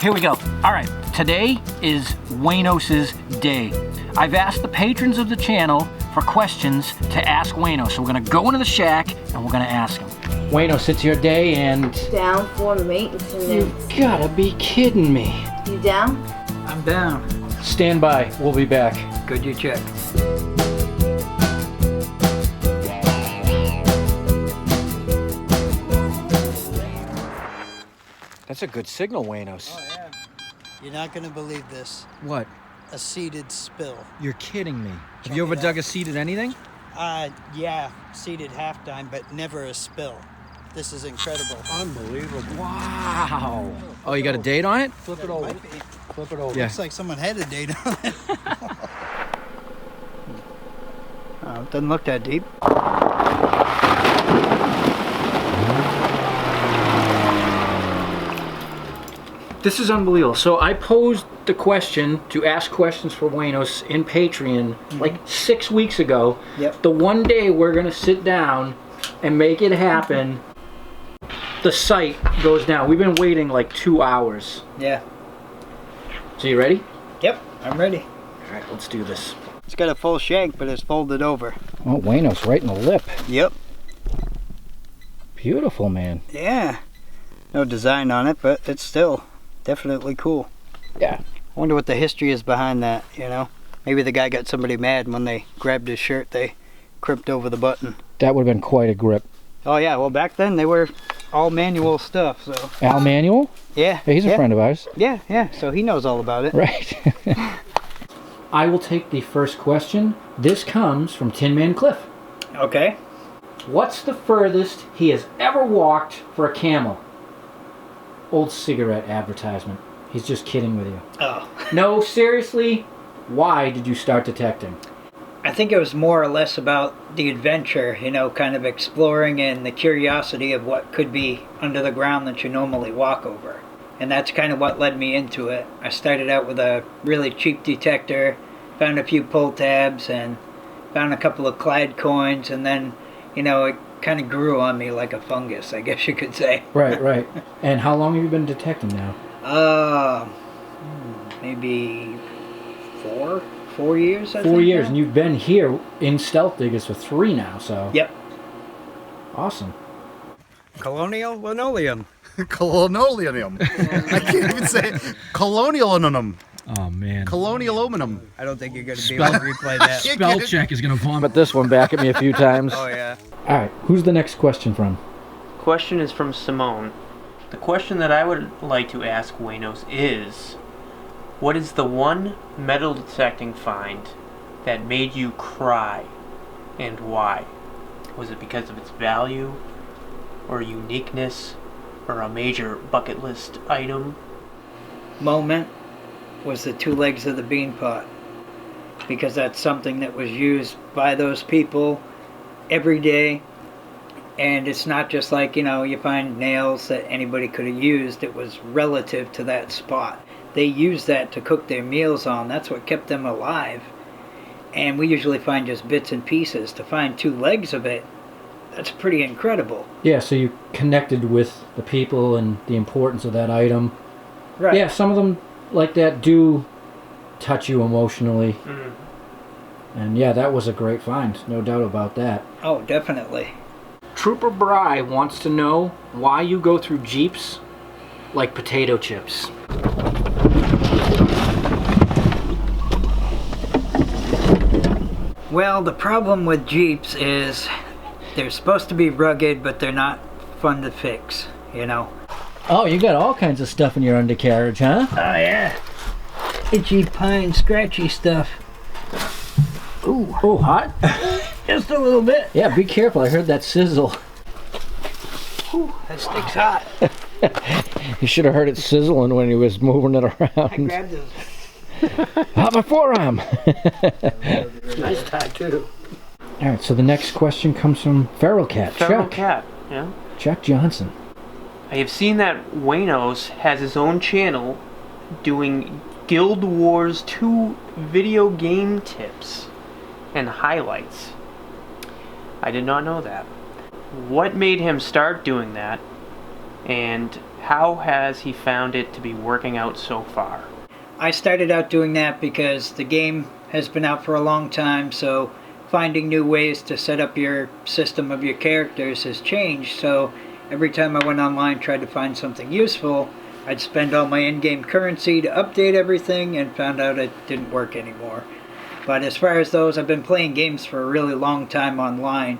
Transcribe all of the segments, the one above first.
Here we go. All right, today is Waynos' day. I've asked the patrons of the channel for questions to ask Waynos. So we're gonna go into the shack and we're gonna ask him. Waynos, it's your day and... Down for maintenance. You gotta be kidding me. You down? I'm down. Stand by, we'll be back. Good, you check. That's a good signal, Waynos. Oh, yeah. You're not going to believe this. What? A seeded spill. You're kidding me. Check Have you ever it dug out. a seed at anything? Yeah, seeded halftime, but never a spill. This is incredible. Unbelievable. Wow. Oh, you got a date on it? Flip it over. Flip it over. Yeah. Looks like someone had a date on it. It doesn't look that deep. This is unbelievable. So I posed the question to ask questions for Waynos in Patreon like 6 weeks ago. Yep. The one day we're gonna sit down and make it happen, the site goes down. We've been waiting like 2 hours. Yeah. So you ready? Yep, I'm ready. All right, let's do this. It's got a full shank, but it's folded over. Oh, Waynos right in the lip. Yep. Beautiful, man. Yeah. No design on it, but it's still definitely cool. Yeah. I wonder what the history is behind that, you know? Maybe the guy got somebody mad when they grabbed his shirt, they crimped over the button. That would have been quite a grip. Oh yeah, well back then they were all manual stuff, so. Al Manuel? Yeah. Yeah, he's a friend of ours. Yeah, so he knows all about it. Right. I will take the first question. This comes from Tin Man Cliff. Okay. What's the furthest he has ever walked for a camel? Old cigarette advertisement. He's just kidding with you. Oh. No, seriously, why did you start detecting? I think it was more or less about the adventure, you know, kind of exploring and the curiosity of what could be under the ground that you normally walk over. And that's kind of what led me into it. I started out with a really cheap detector, found a few pull tabs, and found a couple of Clyde coins, and then, you know, it kind of grew on me like a fungus, I guess you could say. Right, right. And how long have you been detecting now? Maybe 4 years, I think. 4 years, now. and you've been here in Stealth Diggers for 3 now, so... Yep. Awesome. Colonial linoleum. Colonialium. I can't even say it. Colonialium. Oh, man. Colonial aluminum. I don't think you're going to be able to replay that. Spell check is going to vomit this one back at me a few times. Oh yeah. All right, who's the next question from? Question is from Simone. The question that I would like to ask Waynos is, what is the one metal detecting find that made you cry, and why? Was it because of its value, or uniqueness, or a major bucket list item? Moment was the 2 legs of the bean pot, because that's something that was used by those people every day, and it's not just like, you know, you find nails that anybody could have used. It was relative to that spot. They used that to cook their meals on. That's what kept them alive. And we usually find just bits and pieces. To find 2 legs of it, that's pretty incredible. Yeah, so you connected with the people and the importance of that item. Right. Yeah, some of them like that do touch you emotionally. And yeah, that was a great find, no doubt about that. Oh, definitely. Trooper Bry wants to know why you go through Jeeps like potato chips. Well, the problem with Jeeps is they're supposed to be rugged, but they're not fun to fix, you know. Oh, you got all kinds of stuff in your undercarriage, huh? Oh, yeah. Itchy pine, scratchy stuff. Ooh. Oh, hot? Just a little bit. Yeah, be careful. I heard that sizzle. Ooh, that stick's hot. You should have heard it sizzling when he was moving it around. I grabbed this. Hot my forearm. Nice tattoo. All right, so the next question comes from Feral Cat. Feral Chuck. Cat, yeah. Chuck Johnson. I have seen that Waynos has his own channel doing Guild Wars 2 video game tips and highlights. I did not know that. What made him start doing that? And How has he found it to be working out so far? I started out doing that because the game has been out for a long time, so finding new ways to set up your system of your characters has changed. So every time I went online, tried to find something useful, I'd spend all my in-game currency to update everything and found out it didn't work anymore. But as far as those, I've been playing games for a really long time online,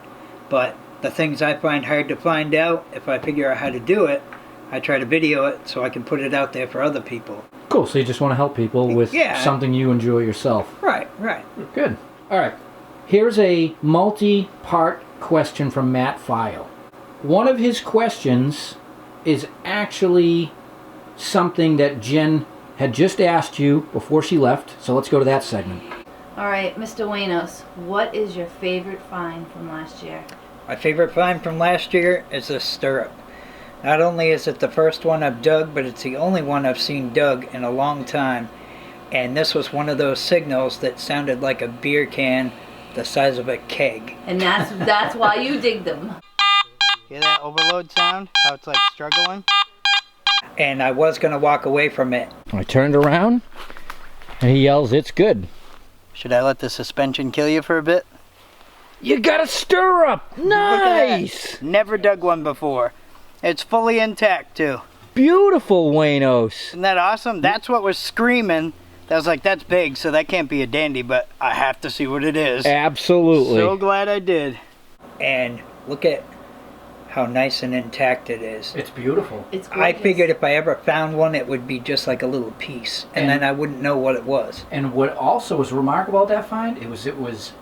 but the things I find hard to find out, if I figure out how to do it, I try to video it so I can put it out there for other people. Cool, so you just want to help people with something you enjoy yourself. Right, right. Good. All right. Here's a multi-part question from Matt File. One of his questions is actually something that Jen had just asked you before she left, so let's go to that segment. All right, Mr. Waynos, what is your favorite find from last year? My favorite find from last year is this stirrup. Not only is it the first one I've dug, but it's the only one I've seen dug in a long time. And this was one of those signals that sounded like a beer can the size of a keg. And that's why you dig them. Hear that overload sound? How it's like struggling? And I was going to walk away from it. I turned around, and he yells, "It's good." Should I let the suspension kill you for a bit? You got a stirrup! Nice! Never dug one before. It's fully intact too. Beautiful, Waynos. Isn't that awesome? That's what was screaming. I was like, that's big, so that can't be a dandy, but I have to see what it is. Absolutely. So glad I did. And look at how nice and intact it is. It's beautiful. It's I gorgeous. figured if I ever found one, it would be just like a little piece, and then I wouldn't know what it was. And what also was remarkable about that find, it was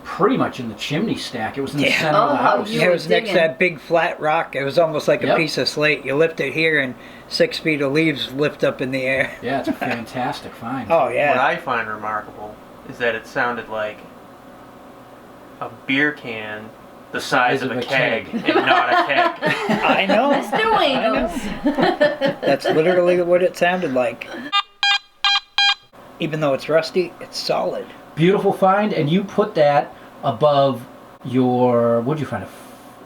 pretty much in the chimney stack. It was in the center of the house. You It were was next to digging. that big flat rock. It was almost like a Yep. piece of slate. You lift it here, and 6 feet of leaves lift up in the air. Yeah, it's a fantastic find. Oh, What yeah. I find remarkable is that it sounded like a beer can the size of a keg and not a keg. I know. Mr. Waynos. That's literally what it sounded like. Even though it's rusty, it's solid. Beautiful find, and you put that above your, what'd you find?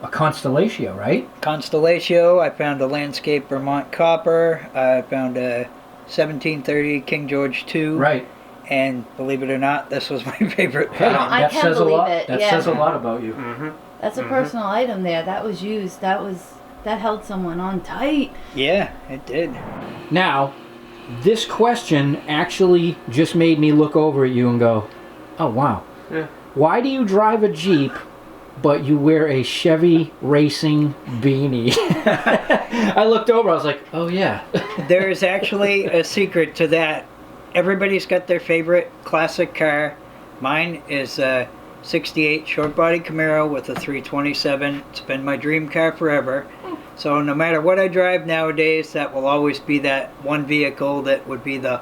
A Constellatio, right? Constellatio, I found a landscape Vermont copper. I found a 1730 King George II. Right. And believe it or not, this was my favorite Hey, find. I that can't says a believe lot. it, That yeah. says a lot about you. Mm-hmm. That's a personal item there. That was used. That held someone on tight. Yeah, it did. Now, this question actually just made me look over at you and go, oh, wow. Yeah. Why do you drive a Jeep, but you wear a Chevy racing beanie? I looked over, I was like, oh, yeah. There is actually a secret to that. Everybody's got their favorite classic car. Mine is a 68 short body Camaro with a 327. It's been my dream car forever. So no matter what I drive nowadays, that will always be that one vehicle that would be the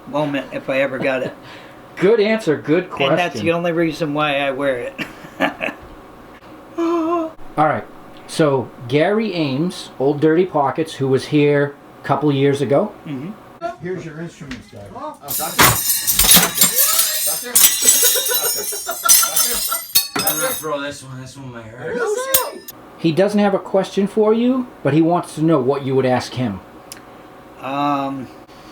moment if I ever got it. Good answer, good question. And that's the only reason why I wear it. All right, so Gary Ames, Old Dirty Pockets, who was here a couple of years ago. Here's your instruments, guy. Oh, doctor. I'm gonna throw this one. This one might hurt. He doesn't have a question for you, but he wants to know what you would ask him.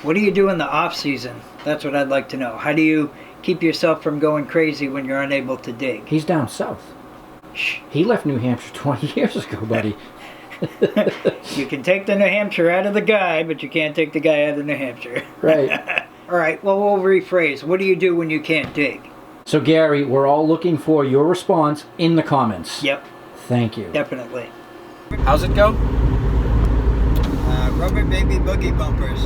What do you do in the off season? That's what I'd like to know. How do you keep yourself from going crazy when you're unable to dig? He's down south. He left New Hampshire 20 years ago, buddy. You can take the New Hampshire out of the guy, but you can't take the guy out of New Hampshire. Right. All right, well, we'll rephrase. What do you do when you can't dig? So, Gary, we're all looking for your response in the comments. Yep, Thank you. definitely. How's it go? Rubber baby boogie bumpers.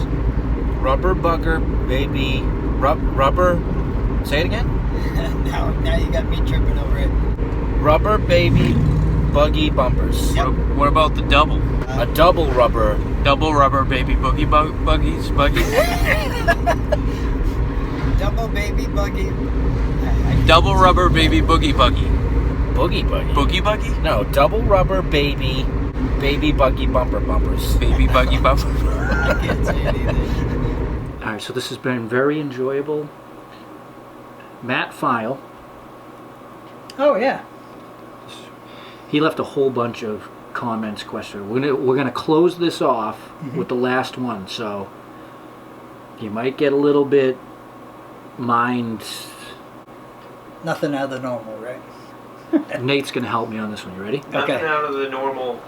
Rubber bucker, baby. Rubber. Say it again. now you got me tripping over it. Rubber baby buggy bumpers. Yep. What about the double? A double rubber. Double rubber baby buggies? Double baby buggy. Double rubber baby boogie buggy. Boogie buggy. Boogie buggy? No, double rubber baby buggy bumpers. Baby buggy bumper. I can't say anything. All right, so this has been very enjoyable. Matt File, Oh, yeah. he left a whole bunch of comments, question. We're gonna close this off with the last one. So you might get a little bit mind. Nothing out of the normal, right? Nate's gonna help me on this one. You ready? Nothing Okay. out of the normal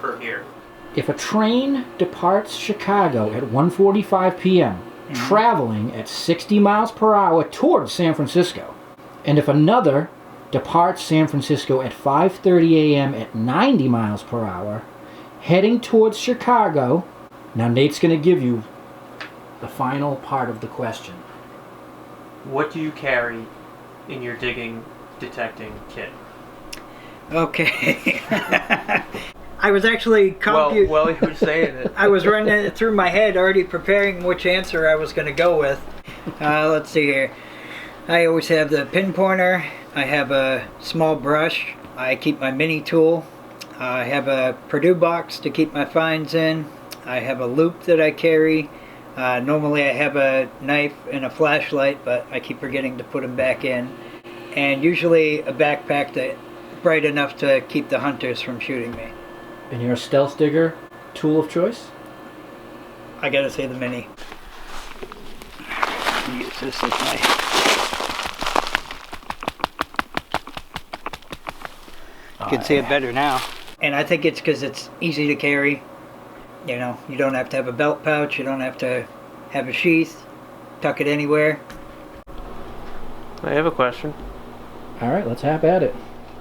for here. If a train departs Chicago at 1:45 p.m., traveling at 60 miles per hour towards San Francisco, and if another departs San Francisco at 5:30 a.m. at 90 miles per hour, heading towards Chicago, now Nate's going to give you the final part of the question. What do you carry in your digging detecting kit? Okay. I was actually Well, you were saying it. I was running it through my head, already preparing which answer I was going to go with. Let's see here. I always have the pin pointer. I have a small brush. I keep my mini tool. I have a Purdue box to keep my finds in. I have a loop that I carry. Normally I have a knife and a flashlight, but I keep forgetting to put them back in. And usually a backpack that's bright enough to keep the hunters from shooting me. And your stealth digger tool of choice? I gotta say the mini. Use this as my... You can see it better now. And I think it's because it's easy to carry. You know, you don't have to have a belt pouch. You don't have to have a sheath. Tuck it anywhere. I have a question. All right, let's hop at it.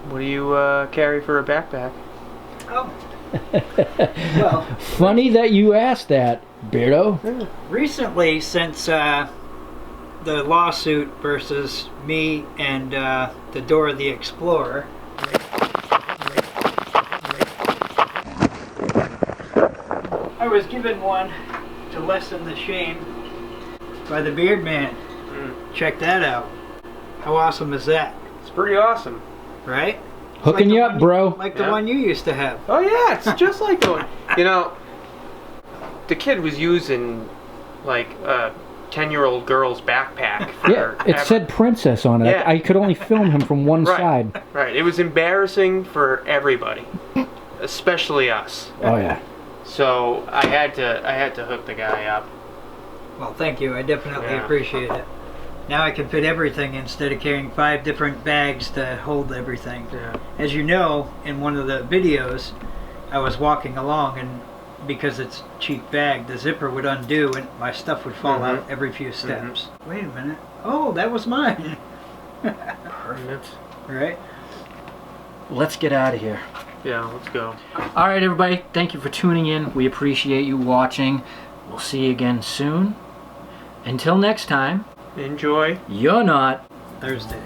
What do you carry for a backpack? Oh. Well, Funny that you asked that, Beardo. recently, since the lawsuit versus me and the Dora the Explorer, I was given one to lessen the shame by the Beard Man. Check that out. How awesome is that? It's pretty awesome. Right? Hooking Like you the up, one bro. Like the Yeah. one you used to have. Oh yeah, it's just like the one. You know, the kid was using like a 10-year-old girl's backpack. Yeah, it said princess on it. Yeah. I could only film him from one Right. side. Right. It was embarrassing for everybody, especially us. Oh yeah. So I had to hook the guy up. Well, thank you. I definitely Yeah. appreciate it. Now I can fit everything instead of carrying 5 different bags to hold everything. Yeah. As you know, in one of the videos, I was walking along and because it's a cheap bag, the zipper would undo and my stuff would fall out every few steps. Wait a minute. Oh, that was mine. Perfect. Right? Let's get out of here. Yeah, let's go. All right, everybody. Thank you for tuning in. We appreciate you watching. We'll see you again soon. Until next time, Enjoy. you're not Thursday.